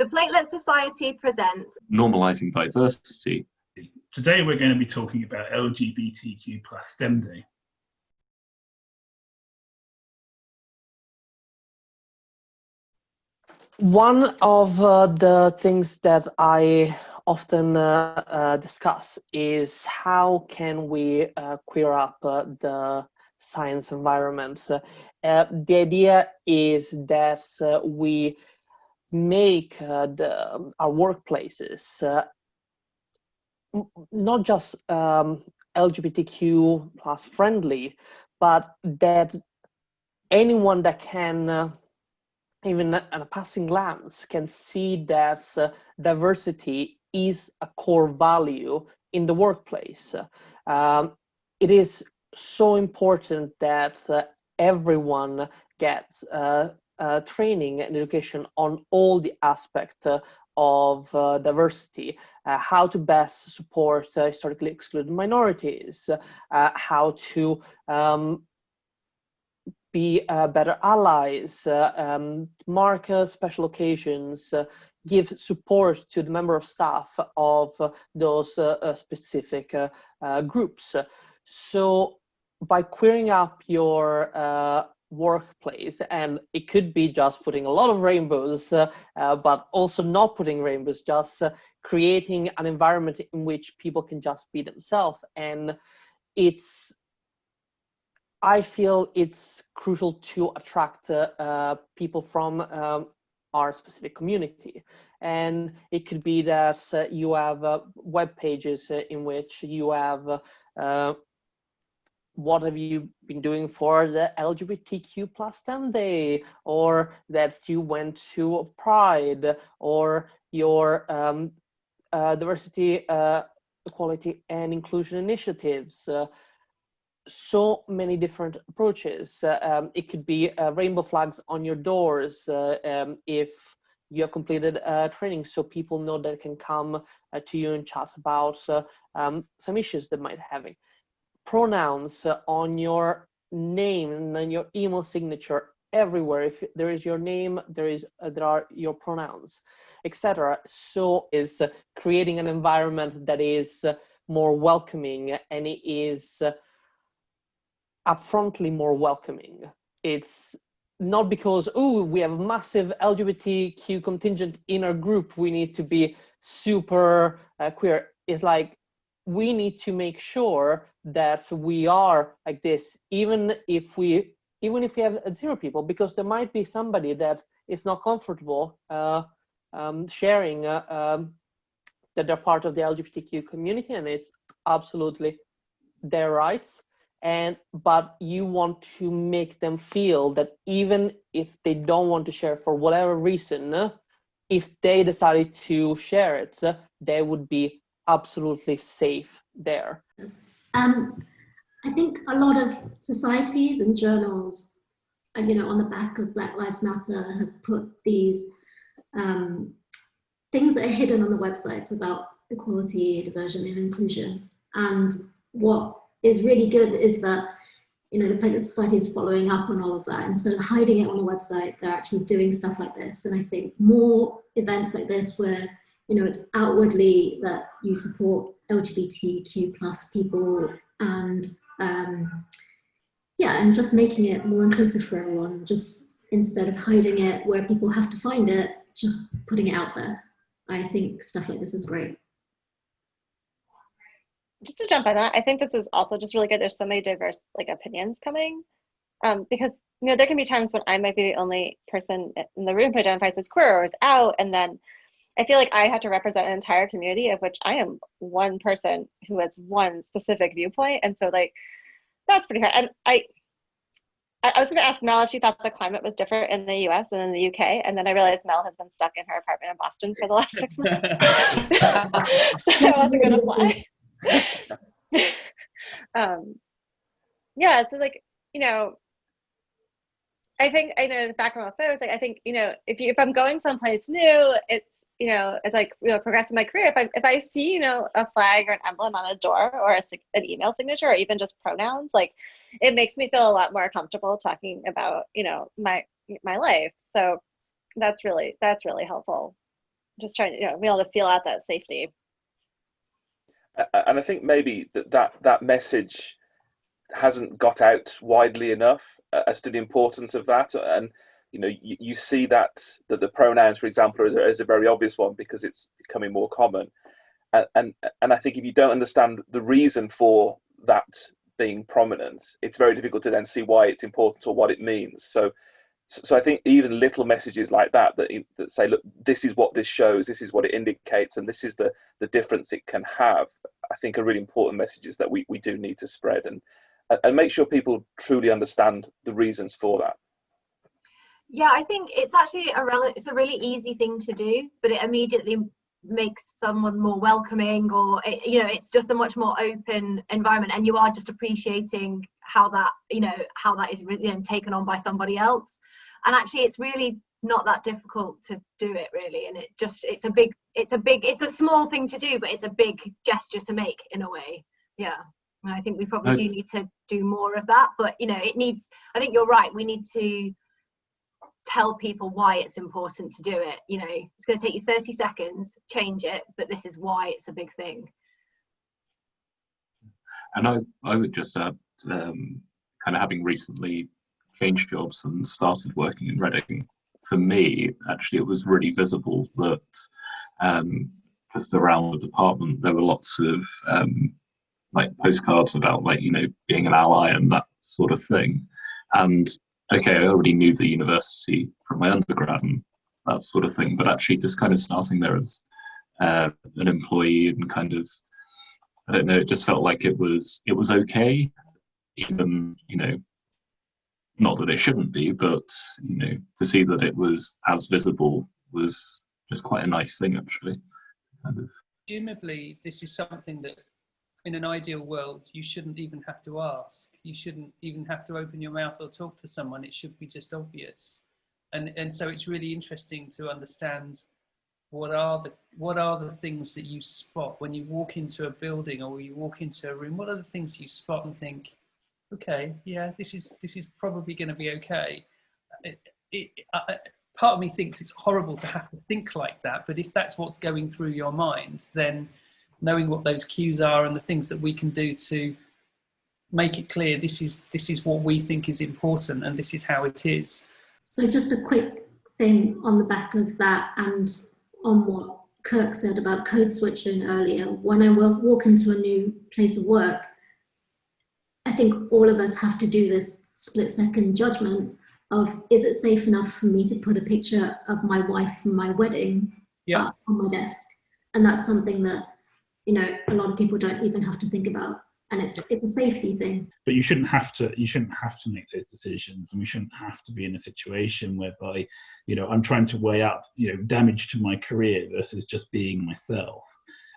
The Platelet Society presents Normalizing Diversity. Today we're going to be talking about LGBTQ plus STEM Day. One of the things that I often discuss is how can we queer up the science environment. The idea is that we make our workplaces not just LGBTQ plus friendly, but that anyone that can even at a passing glance can see that diversity is a core value in the workplace. It is so important that everyone gets training and education on all the aspects of diversity, how to best support historically excluded minorities, how to be better allies, mark special occasions, give support to the member of staff of those specific groups. So by queering up your workplace, and it could be just putting a lot of rainbows, but also not putting rainbows, just creating an environment in which people can just be themselves. And I feel it's crucial to attract people from our specific community. And it could be that you have web pages in which you have what have you been doing for the LGBTQ plus STEM Day, or that you went to Pride, or your diversity, equality and inclusion initiatives. So many different approaches. It could be rainbow flags on your doors if you have completed training, so people know that they can come to you and chat about some issues they might have. Pronouns on your name and then your email signature everywhere. If there is your name, there are your pronouns, etc. So is creating an environment that is more welcoming, and it is upfrontly more welcoming. It's not because, oh, we have a massive LGBTQ contingent in our group, we need to be super queer. It's like, we need to make sure that we are like this, even if we have 0 people, because there might be somebody that is not comfortable sharing that they're part of the LGBTQ community, and it's absolutely their rights. But you want to make them feel that even if they don't want to share for whatever reason, if they decided to share it, they would be absolutely safe there. I think a lot of societies and journals, on the back of Black Lives Matter, have put these things that are hidden on the websites about equality, diversity and inclusion. And what is really good is that, the Platelet Society is following up on all of that. Instead of hiding it on the website, they're actually doing stuff like this. And I think more events like this where, it's outwardly that you support LGBTQ plus people, and and just making it more inclusive for everyone, just instead of hiding it where people have to find it, just putting it out there. I think stuff like this is great. Just to jump on that, I think this is also just really good. There's so many diverse opinions coming, because there can be times when I might be the only person in the room who identifies as queer or is out, and then I feel like I have to represent an entire community of which I am one person who has one specific viewpoint, and so that's pretty hard. And I was going to ask Mel if she thought the climate was different in the US than in the UK, and then I realized Mel has been stuck in her apartment in Boston for the last 6 months, so I wasn't going to fly. So I think back when I was I think if I'm going someplace new, it's it's progressing my career. If I see a flag or an emblem on a door or an email signature or even just pronouns, it makes me feel a lot more comfortable talking about my life. So that's really helpful. just trying to, be able to feel out that safety. And I think maybe that message hasn't got out widely enough as to the importance of that. And you see that the pronouns, for example, is a very obvious one because it's becoming more common. And I think if you don't understand the reason for that being prominent, it's very difficult to then see why it's important or what it means. So I think even little messages like that say, look, this is what this shows, this is what it indicates, and this is the difference it can have, I think are really important messages that we do need to spread and make sure people truly understand the reasons for that. Yeah, I think it's actually it's a really easy thing to do, but it immediately makes someone more welcoming, or it's just a much more open environment, and you are just appreciating how that is really taken on by somebody else. And actually it's really not that difficult to do it, really, and it's a small thing to do, but it's a big gesture to make in a way. Yeah, and I think we probably do need to do more of that, but I think you're right, we need to tell people why it's important to do it. It's going to take you 30 seconds, change it, but this is why it's a big thing. And I would just add, kind of having recently changed jobs and started working in Reading, for me, actually, it was really visible that just around the department, there were lots of like postcards about being an ally and that sort of thing. And okay, I already knew the university from my undergrad and that sort of thing, but actually just kind of starting there as an employee and kind of, I don't know, it just felt like it was okay, even, not that it shouldn't be, but, to see that it was as visible was just quite a nice thing, actually. Kind of. Presumably, this is something that in an ideal world, you shouldn't even have to ask. You shouldn't even have to open your mouth or talk to someone. It should be just obvious. And so it's really interesting to understand what are the things that you spot when you walk into a building or you walk into a room. What are the things you spot and think, okay, yeah, this is probably going to be okay. Part of me thinks it's horrible to have to think like that, but if that's what's going through your mind, then knowing what those cues are and the things that we can do to make it clear this is what we think is important and this is how it is. So just a quick thing on the back of that and on what Kirk said about code switching earlier. When I walk into a new place of work, I think all of us have to do this split-second judgment of, is it safe enough for me to put a picture of my wife from my wedding on my desk? And that's something that a lot of people don't even have to think about, and it's a safety thing. But you shouldn't have to make those decisions, and we shouldn't have to be in a situation whereby I'm trying to weigh up damage to my career versus just being myself.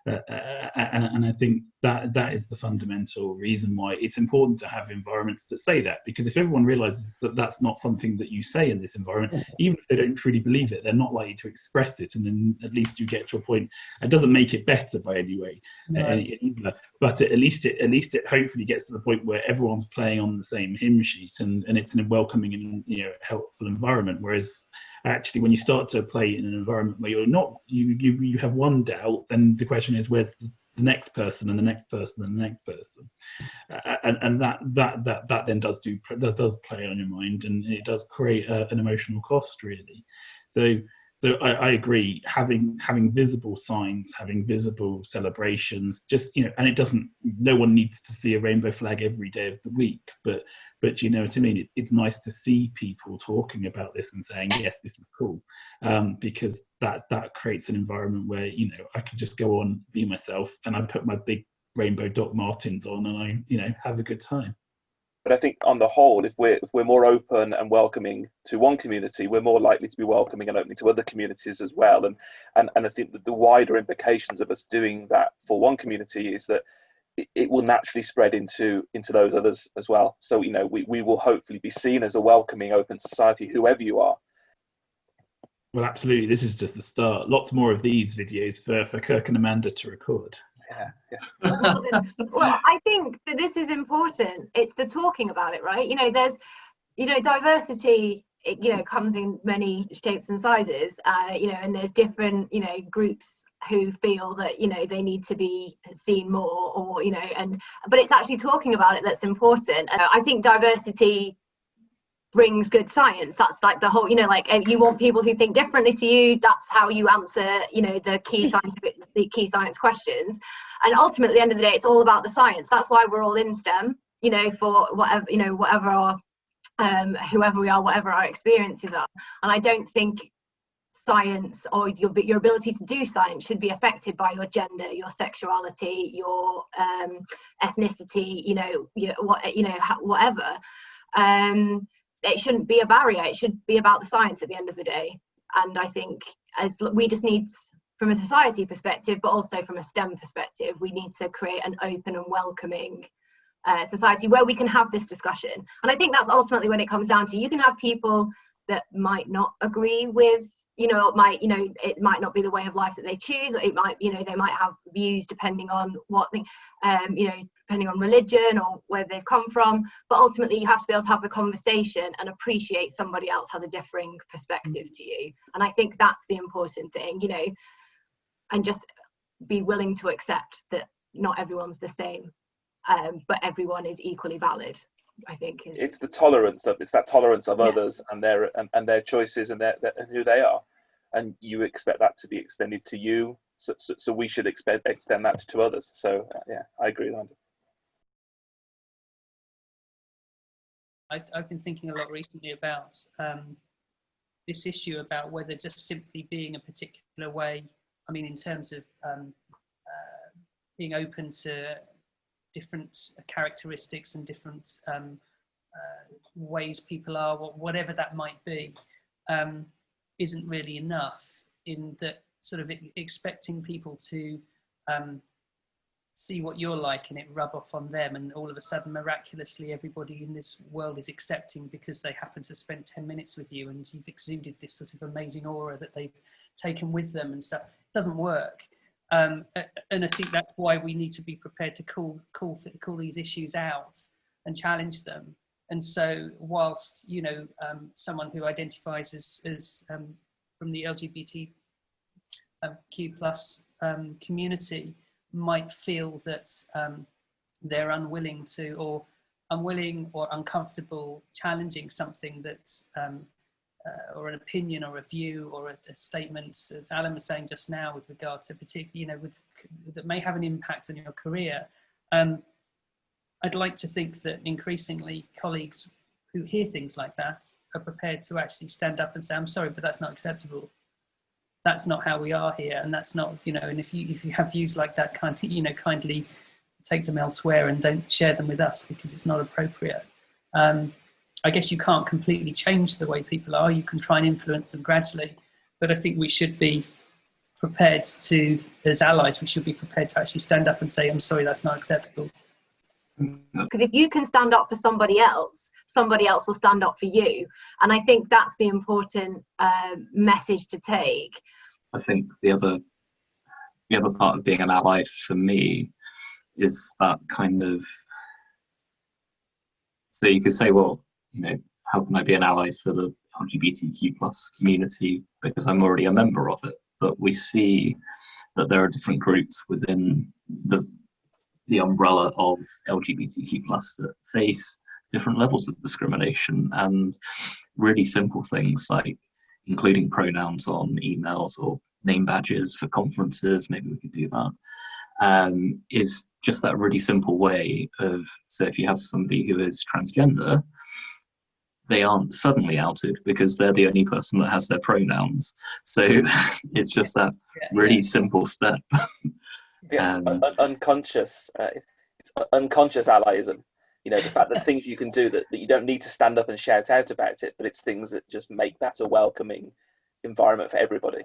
And I think that is the fundamental reason why it's important to have environments that say that, because if everyone realizes that that's not something that you say in this environment, even if they don't truly believe it, they're not likely to express it, and then at least you get to a point. It doesn't make it better by any way, but at least it hopefully gets to the point where everyone's playing on the same hymn sheet, and it's in a welcoming and helpful environment. Whereas actually, when you start to play in an environment where you're not, you have one doubt, then the question is, where's the next person and the next person and the next person, and that then does play on your mind, and it does create an emotional cost, really. So I agree. Having visible signs, having visible celebrations, just and it doesn't. No one needs to see a rainbow flag every day of the week, but you know what I mean. It's nice to see people talking about this and saying, yes, this is cool, because that creates an environment where I can just go on, be myself, and I put my big rainbow Doc Martens on, and I have a good time. But I think on the whole, if we're more open and welcoming to one community, we're more likely to be welcoming and opening to other communities as well. And I think that the wider implications of us doing that for one community is that it will naturally spread into those others as well. So we will hopefully be seen as a welcoming, open society, whoever you are. Well, absolutely. This is just the start. Lots more of these videos for Kirk and Amanda to record. Yeah. Well, I think that this is important. It's the talking about it, right? There's diversity it, you know, comes in many shapes and sizes, you know, and there's different, you know, groups who feel that, you know, they need to be seen more, or, you know, but it's actually talking about it that's important. I think diversity brings good science. That's like the whole, you know, like you want people who think differently to you. That's how you answer, you know, the key science questions. And ultimately, at the end of the day, it's all about the science. That's why we're all in STEM, you know, for whatever, you know, whatever our whoever we are, whatever our experiences are. And I don't think science or your ability to do science should be affected by your gender, your sexuality, your ethnicity, you know, whatever. It shouldn't be a barrier. It should be about the science at the end of the day. And I think as we just need, from a society perspective, but also from a STEM perspective, we need to create an open and welcoming society where we can have this discussion. And I think that's ultimately when it comes down to, you can have people that might not agree with, you know, it might not be the way of life that they choose, or it might, you know, they might have views depending on what the, you know, depending on religion or where they've come from. But ultimately, you have to be able to have the conversation and appreciate somebody else has a differing perspective to you. And I think that's the important thing, you know, and just be willing to accept that not everyone's the same, but everyone is equally valid. I think it's that tolerance of others and their choices and and who they are, and you expect that to be extended to you. So we should extend that to others. So yeah, I agree with that. I've been thinking a lot recently about this issue about whether just simply being a particular way, I mean, in terms of being open to different characteristics and different ways people are, whatever that might be, isn't really enough, in that sort of expecting people to see what you're like and it rub off on them, and all of a sudden miraculously everybody in this world is accepting because they happen to spend 10 minutes with you and you've exuded this sort of amazing aura that they've taken with them and stuff. It doesn't work. And I think that's why we need to be prepared to call these issues out and challenge them. And so whilst, you know, someone who identifies as from the LGBTQ plus community might feel that they're unwilling or uncomfortable challenging something that's or an opinion or a view or a statement, as Alan was saying just now, with regard to that may have an impact on your career. I'd like to think that increasingly colleagues who hear things like that are prepared to actually stand up and say, I'm sorry, but that's not acceptable. That's not how we are here. And that's not, you know, and if you have views like that, kindly take them elsewhere and don't share them with us because it's not appropriate. I guess you can't completely change the way people are. You can try and influence them gradually, but I think we should be prepared to, as allies, we should be prepared to actually stand up and say, I'm sorry, that's not acceptable. Because if you can stand up for somebody else will stand up for you. And I think that's the important message to take. I think the other part of being an ally for me is that kind of, so you could say, well, you know, how can I be an ally for the LGBTQ plus community because I'm already a member of it? But we see that there are different groups within the umbrella of LGBTQ plus that face different levels of discrimination, and really simple things like including pronouns on emails or name badges for conferences, maybe we could do that, is just that really simple way of, so if you have somebody who is transgender, they aren't suddenly outed because they're the only person that has their pronouns. So it's just that really simple step. Unconscious, it's unconscious allyism. You know, the fact that things you can do that you don't need to stand up and shout out about it, but it's things that just make that a welcoming environment for everybody.